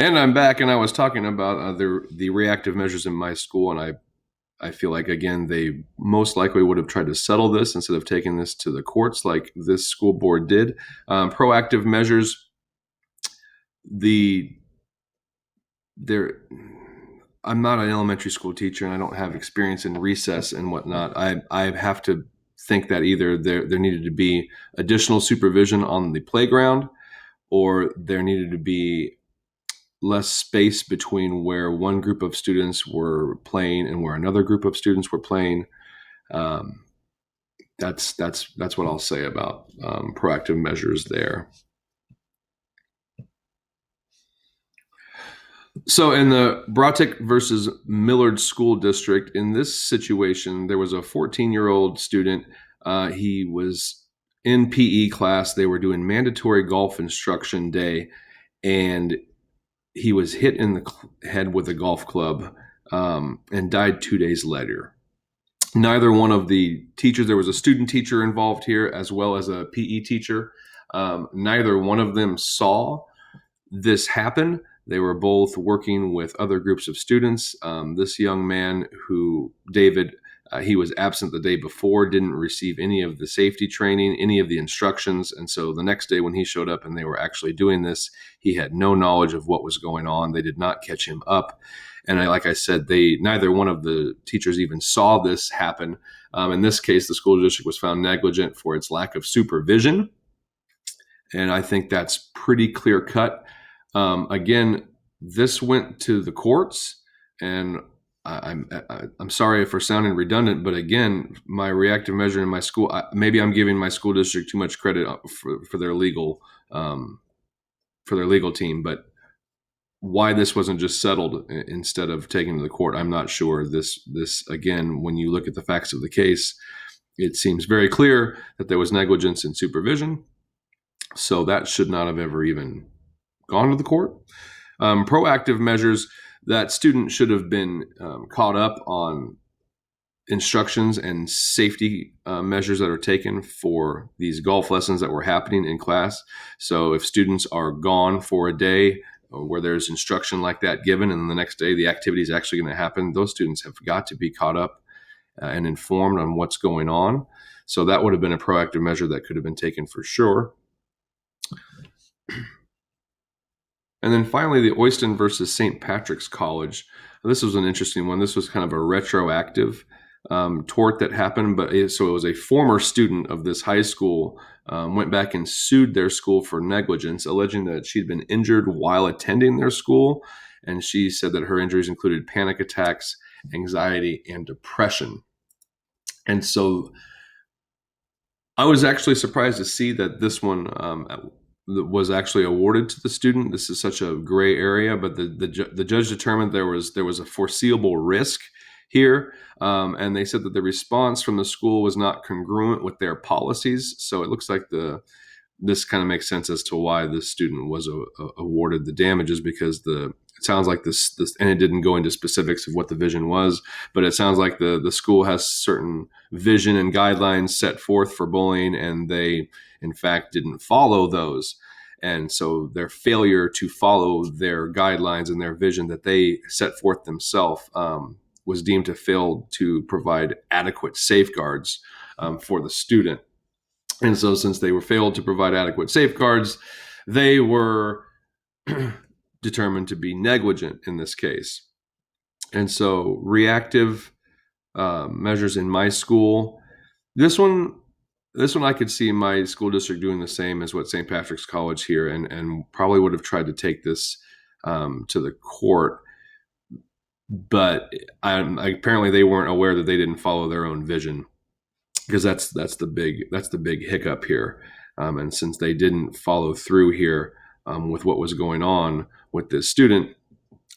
And I'm back, and I was talking about the reactive measures in my school, and I feel like again they most likely would have tried to settle this instead of taking this to the courts, like this school board did. Proactive measures, the there. I'm not an elementary school teacher, and I don't have experience in recess and whatnot. I have to think that either there needed to be additional supervision on the playground, or there needed to be less space between where one group of students were playing and where another group of students were playing. Um, that's what I'll say about proactive measures there. So in the Bratic versus Millard School District, in this situation, there was a 14-year-old student. He was in PE class. They were doing mandatory golf instruction day, and he was hit in the head with a golf club and died 2 days later. Neither one of the teachers, there was a student teacher involved here as well as a PE teacher. Neither one of them saw this happen. They were both working with other groups of students. This young man, David, he was absent the day before, didn't receive any of the safety training, any of the instructions. And so the next day when he showed up and they were actually doing this, he had no knowledge of what was going on. They did not catch him up. And like I said, neither one of the teachers even saw this happen. In this case, the school district was found negligent for its lack of supervision. And I think that's pretty clear cut. Again, this went to the courts, and I'm sorry for sounding redundant, but again, my reactive measure in my school, maybe I'm giving my school district too much credit for their legal team, but why this wasn't just settled instead of taken to the court, I'm not sure. This again, when you look at the facts of the case, it seems very clear that there was negligence in supervision, so that should not have ever even gone to the court. Proactive measures, that student should have been caught up on instructions and safety measures that are taken for these golf lessons that were happening in class. So if students are gone for a day where there's instruction like that given, and the next day the activity is actually going to happen, those students have got to be caught up and informed on what's going on. So that would have been a proactive measure that could have been taken for sure. And then finally, the Oyston versus St. Patrick's College. This was an interesting one. This was kind of a retroactive tort that happened, so it was a former student of this high school went back and sued their school for negligence, alleging that she'd been injured while attending their school. And she said that her injuries included panic attacks, anxiety, and depression. And so I was actually surprised to see that this one was actually awarded to the student. This is such a gray area, but the judge determined there was a foreseeable risk here, and they said that the response from the school was not congruent with their policies. So it looks like this kind of makes sense as to why this student was awarded the damages, because it sounds like this, and it didn't go into specifics of what the vision was, but it sounds like the school has certain vision and guidelines set forth for bullying, and they in fact didn't follow those. And so their failure to follow their guidelines and their vision that they set forth themselves was deemed to fail to provide adequate safeguards for the student. And so since they were failed to provide adequate safeguards, they were determined to be negligent in this case. And so reactive measures in my school, this one I could see my school district doing the same as what St. Patrick's College here, and probably would have tried to take this to the court. But apparently they weren't aware that they didn't follow their own vision, because that's the big hiccup here. And since they didn't follow through here with what was going on with this student,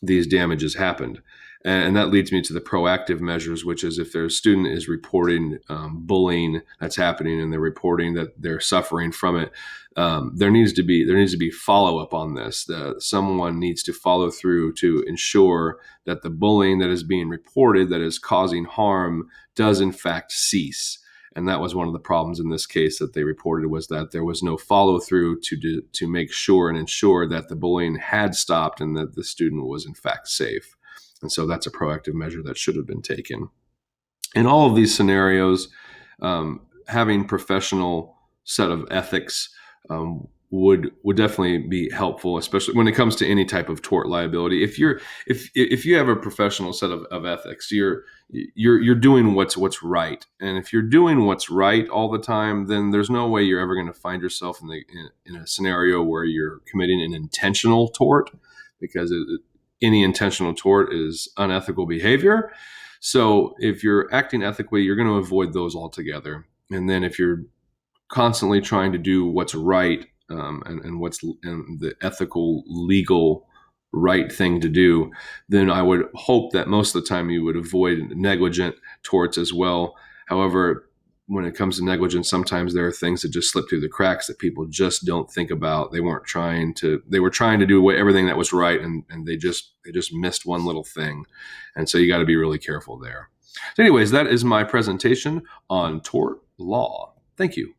these damages happened. And that leads me to the proactive measures, which is if their student is reporting bullying that's happening and they're reporting that they're suffering from it, there needs to be follow-up on this. Someone needs to follow through to ensure that the bullying that is being reported that is causing harm does in fact cease. And that was one of the problems in this case that they reported, was that there was no follow through to make sure and ensure that the bullying had stopped and that the student was in fact safe. And so that's a proactive measure that should have been taken. In all of these scenarios, having professional set of ethics would definitely be helpful, especially when it comes to any type of tort liability. If you have a professional set of ethics, you're doing what's right, and if you're doing what's right all the time, then there's no way you're ever going to find yourself in a scenario where you're committing an intentional tort, because any intentional tort is unethical behavior. So if you're acting ethically, you're going to avoid those altogether. And then if you're constantly trying to do what's right, and what's and the ethical, legal, right thing to do, then I would hope that most of the time you would avoid negligent torts as well. However, when it comes to negligence, sometimes there are things that just slip through the cracks that people just don't think about. They were trying to do everything that was right, and they just missed one little thing. And so you got to be really careful there. So anyways, that is my presentation on tort law. Thank you.